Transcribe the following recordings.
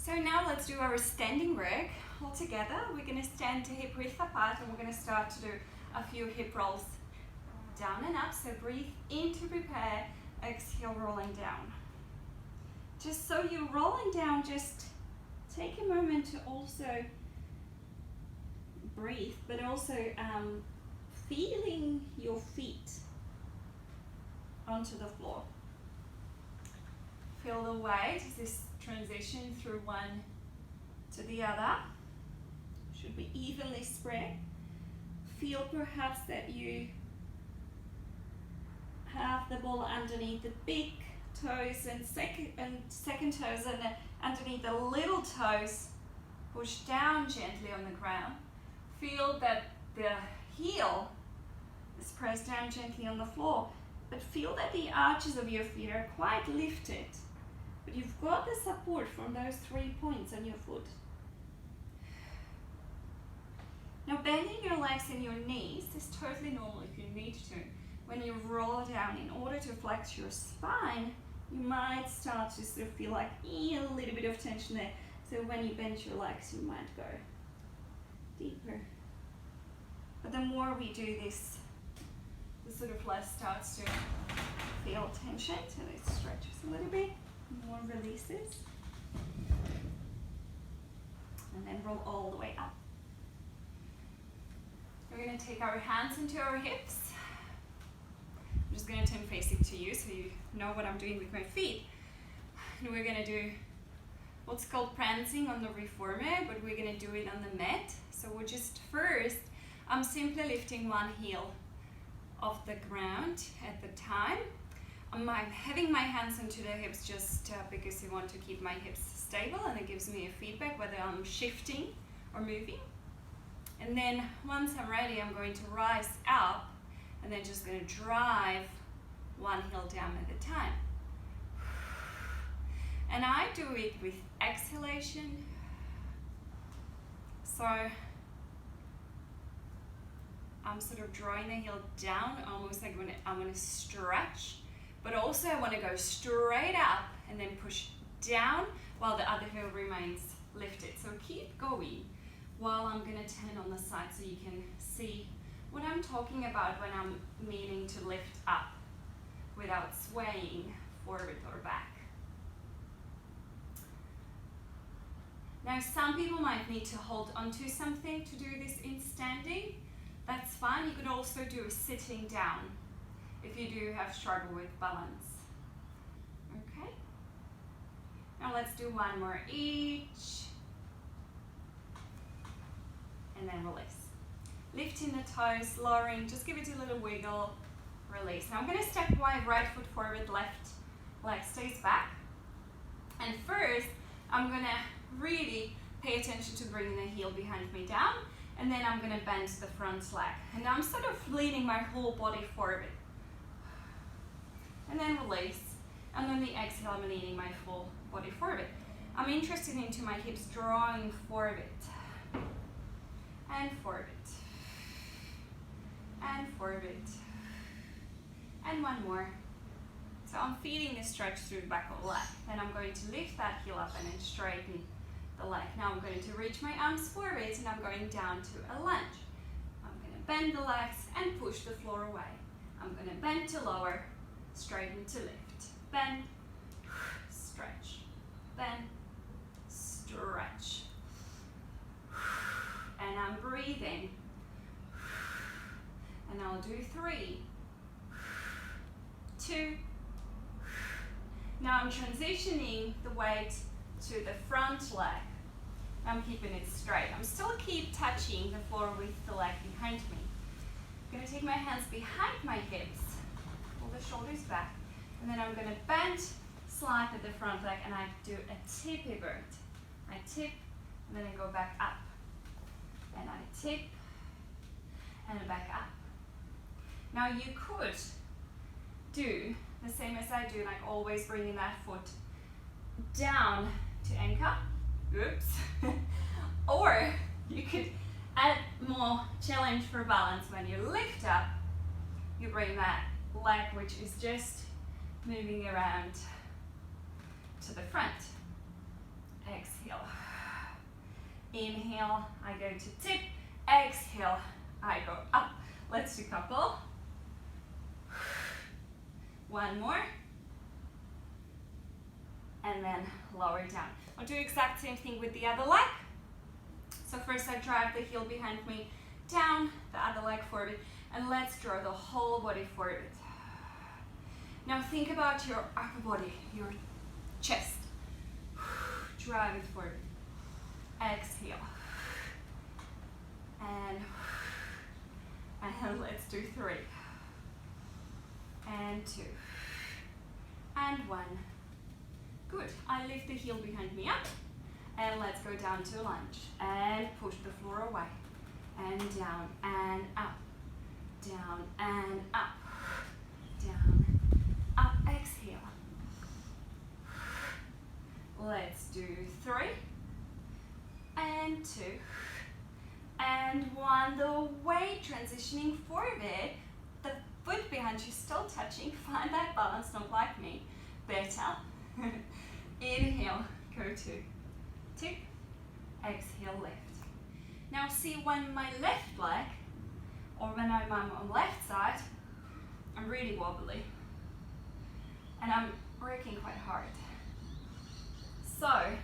So now let's do our standing work all together. We're going to stand to hip width apart and we're going to start to do a few hip rolls down and up. So breathe in to prepare, exhale rolling down. Just so you're rolling down, just take a moment to also breathe, but also feeling your feet onto the floor. Feel the weight as this transition through one to the other. Should be evenly spread. Feel perhaps that you have the ball underneath the big toes and second toes, and underneath the little toes. Push down gently on the ground. Feel that the heel is pressed down gently on the floor, but feel that the arches of your feet are quite lifted. But you've got the support from those 3 points on your foot. Now bending your legs and your knees is totally normal if you need to. When you roll down, in order to flex your spine, you might start to sort of feel like a little bit of tension there. So when you bend your legs, you might go deeper. But the more we do this, the sort of less starts to feel tension. So it stretches a little bit. More releases, and then roll all the way up. We're going to take our hands into our hips. I'm just going to turn facing to you so you know what I'm doing with my feet. And we're going to do what's called prancing on the reformer, but we're going to do it on the mat. So we're just first, I'm simply lifting one heel off the ground at the time. I'm having my hands into the hips just because I want to keep my hips stable, and it gives me a feedback whether I'm shifting or moving. And then once I'm ready, I'm going to rise up and then just going to drive one heel down at a time. And I do it with exhalation. So I'm sort of drawing the heel down, almost like I'm going to stretch. But also I want to go straight up and then push down while the other heel remains lifted. So keep going while I'm going to turn on the side so you can see what I'm talking about when I'm meaning to lift up without swaying forward or back. Now some people might need to hold onto something to do this in standing. That's fine. You could also do sitting down if you do have struggle with balance. Okay. Now let's do one more each. And then release. Lifting the toes, lowering, just give it a little wiggle, release. Now I'm going to step my right foot forward, left leg stays back. And first, I'm going to really pay attention to bringing the heel behind me down. And then I'm going to bend the front leg. And I'm sort of leaning my whole body forward. And then release, and then the exhale, I'm leaning my full body forward. I'm interested into my hips drawing forward, and forward, and forward, and one more. So I'm feeling the stretch through the back of the leg. Then I'm going to lift that heel up and then straighten the leg. Now I'm going to reach my arms forward and I'm going down to a lunge. I'm going to bend the legs and push the floor away. I'm going to bend to lower, straighten to lift. Bend, stretch, bend, stretch. And I'm breathing. And I'll do 3, 2. Now I'm transitioning the weight to the front leg. I'm keeping it straight. I'm still keep touching the floor with the leg behind me. I'm going to take my hands behind my hips, pull the shoulders back, and then I'm going to bend, slide at the front leg, and I do a tippy bird. I tip, and then I go back up. And I tip, and back up. Now you could do the same as I do, like always bringing that foot down to anchor. Oops. Or you could add more challenge for balance. When you lift up, you bring that leg, which is just moving around to the front. Exhale. Inhale, I go to tip. Exhale, I go up. Let's do a couple. One more. And then lower it down. I'll do exact same thing with the other leg. So first I drive the heel behind me down, the other leg forward, and let's draw the whole body forward. Now think about your upper body, your chest. Drive it forward. Exhale. And let's do 3. And 2. And 1. Good. I lift the heel behind me up. And let's go down to lunge. And push the floor away. And down and up. Down and up. Down, up. Exhale. Let's do 3. And 2. And 1. The weight transitioning forward. The foot behind you still touching. Find that balance, not like me. Better. Inhale, go to tip. Exhale, lift. Now see, when my left leg, or when I'm on the left side, I'm really wobbly. And I'm working quite hard. So,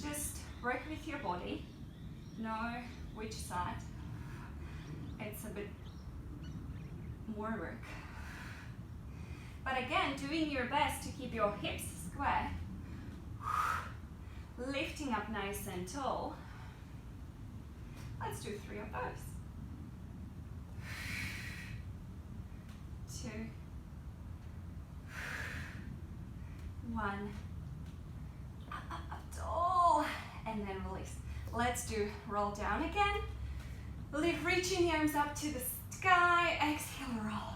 just work with your body. Know which side. It's a bit more work. But again, doing your best to keep your hips square. Lifting up nice and tall. Let's do 3 of those. 2. 1. Up, tall. And then release. Let's do roll down again. Lift, reaching the arms up to the sky. Exhale, roll.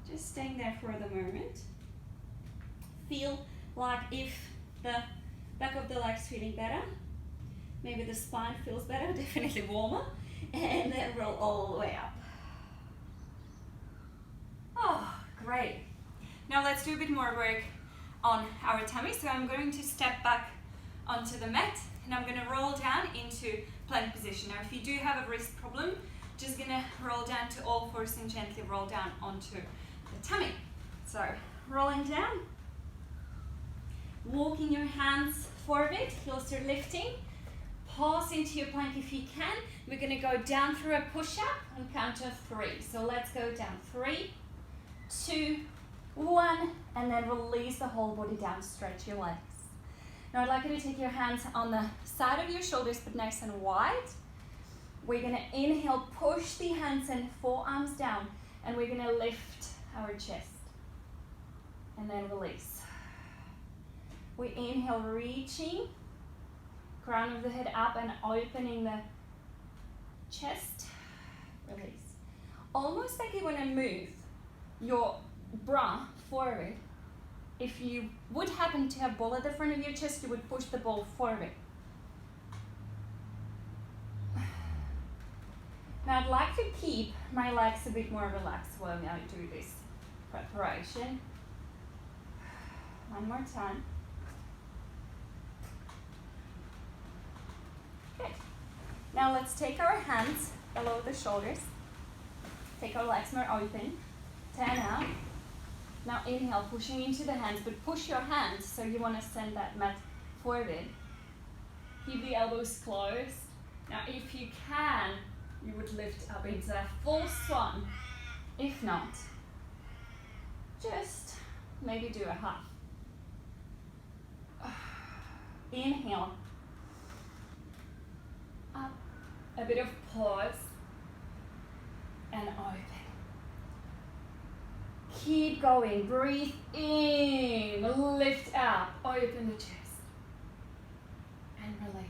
Just staying there for the moment. Feel like if the back of the leg's feeling better, maybe the spine feels better, definitely warmer, and then roll all the way up. Oh, great. Now let's do a bit more work on our tummy. So I'm going to step back onto the mat and I'm going to roll down into plank position. Now if you do have a wrist problem, just going to roll down to all fours and gently roll down onto the tummy. So rolling down, walking your hands forward, heels are lifting. Pause into your plank if you can. We're going to go down through a push-up on count of 3. So let's go down. 3, 2, 1, and then release the whole body down. Stretch your legs. Now I'd like you to take your hands on the side of your shoulders, but nice and wide. We're going to inhale, push the hands and forearms down, and we're going to lift our chest. And then release. We inhale, reaching, crown of the head up and opening the chest. Release. Almost like you want to move your bra forward. If you would happen to have ball at the front of your chest, you would push the ball forward. Now I'd like to keep my legs a bit more relaxed while I do this preparation. One more time. Good. Now let's take our hands below the shoulders. Take our legs more open. Turn out. Now inhale, pushing into the hands, but push your hands so you want to send that mat forward. Keep the elbows closed. Now if you can, you would lift up into a full swan. If not, just maybe do a half. Inhale. Up. A bit of pause. And open. Keep going. Breathe in. Lift up. Open the chest. And release.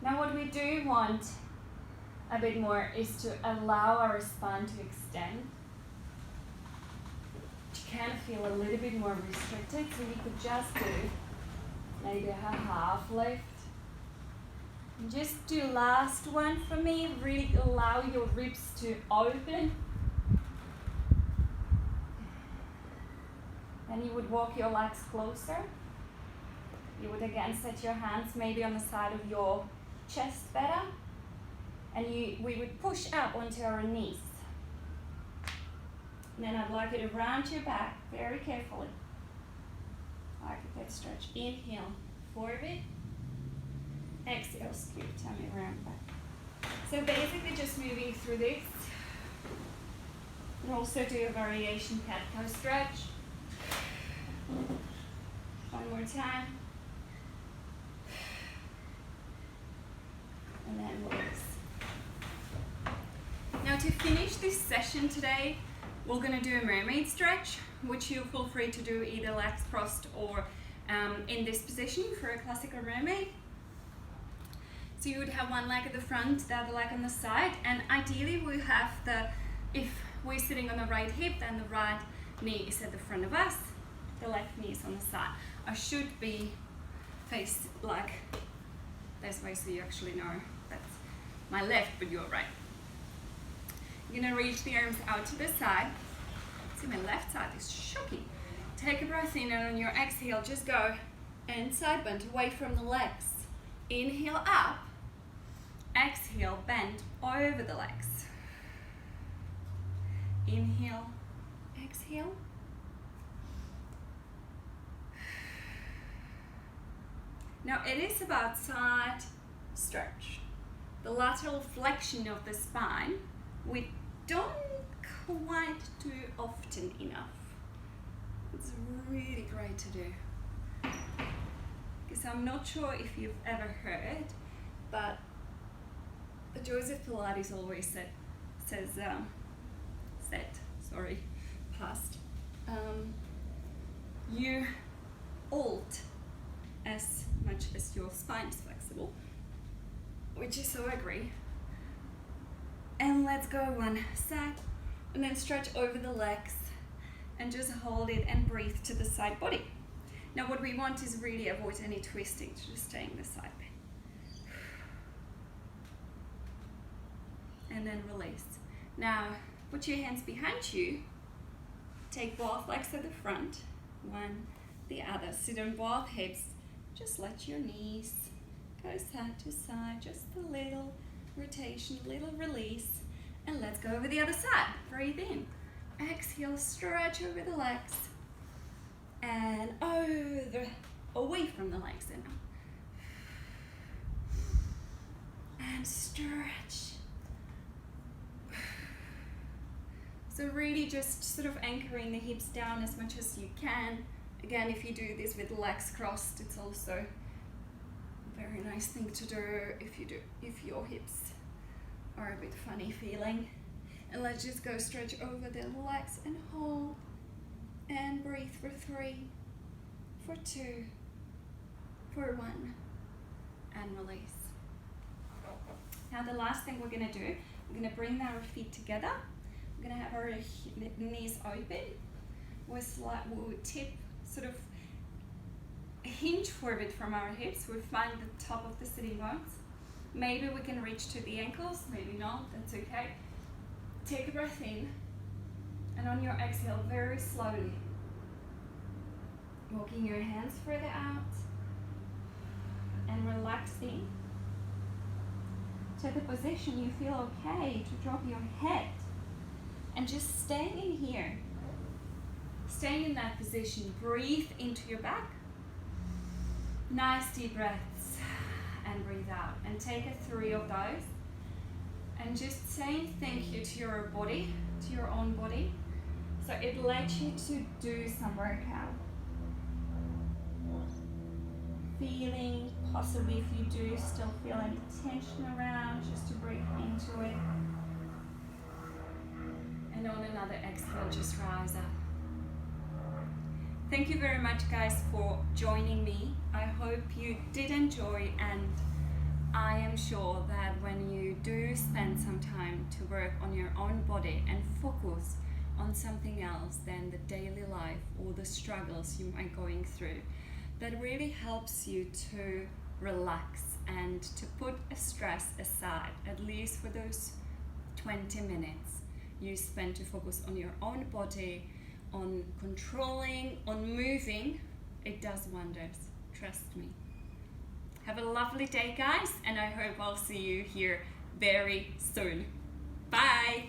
Now what we do want a bit more is to allow our spine to extend. You can feel a little bit more restricted, so you could just do maybe a half lift. And just do last one for me. Really allow your ribs to open. Then you would walk your legs closer. You would again set your hands maybe on the side of your chest better, and we would push up onto our knees. And then I'd like you to round your back very carefully. Like a good stretch. Inhale, forward. Exhale, scoop tummy around back. So basically just moving through this. And also do a variation cat-cow stretch. One more time. And then release. Now to finish this session today, we're going to do a mermaid stretch, which you feel free to do either legs crossed or in this position for a classical mermaid. So you would have one leg at the front, the other leg on the side, and ideally we have if we're sitting on the right hip, then the right knee is at the front of us, the left knee is on the side. I should be faced like this way so you actually know that's my left, but you're right. You're gonna reach the arms out to the side. See, my left side is shocking. Take a breath in, and on your exhale, just go inside bend away from the legs. Inhale up, exhale, bend over the legs. Inhale, exhale. Now it is about side stretch. The lateral flexion of the spine, we don't quite do often enough. It's really great to do. Because I'm not sure if you've ever heard, but Joseph Pilates always says, you alt as much as your spine is flexible, which is so agree. And let's go one side, and then stretch over the legs, and just hold it and breathe to the side body. Now what we want is really avoid any twisting, just staying the side bend. And then release. Now put your hands behind you, take both legs at the front, one, the other, sit on both hips, just let your knees go side to side, just a little rotation, a little release, and let's go over the other side. Breathe in, exhale, stretch over the legs, and away from the legs and stretch. So really just sort of anchoring the hips down as much as you can. Again, if you do this with legs crossed, it's also a very nice thing to do if your hips are a bit funny feeling. And let's just go stretch over the legs and hold and breathe for 3, for 2, for 1, and release. Now the last thing we're gonna do, we're gonna bring our feet together. We're gonna have our knees open. We'll tip, sort of hinge forward from our hips. We find the top of the sitting bones. Maybe we can reach to the ankles, maybe not, that's okay. Take a breath in, and on your exhale, very slowly, walking your hands further out, and relaxing to the position you feel okay to drop your head, and just staying in here, staying in that position. Breathe into your back, nice deep breaths, and breathe out, and take 3 of those, and just saying thank you to your body, to your own body. So it lets you to do some workout. Feeling, possibly if you do still feel any tension around, just to breathe into it. And on another exhale, just rise up. Thank you very much, guys, for joining me. I hope you did enjoy, and I am sure that when you do spend some time to work on your own body and focus on something else than the daily life or the struggles you might be going through, that really helps you to relax and to put a stress aside, at least for those 20 minutes you spend to focus on your own body, on controlling, on moving. It does wonders. Trust me. Have a lovely day, guys, and I hope I'll see you here very soon. Bye!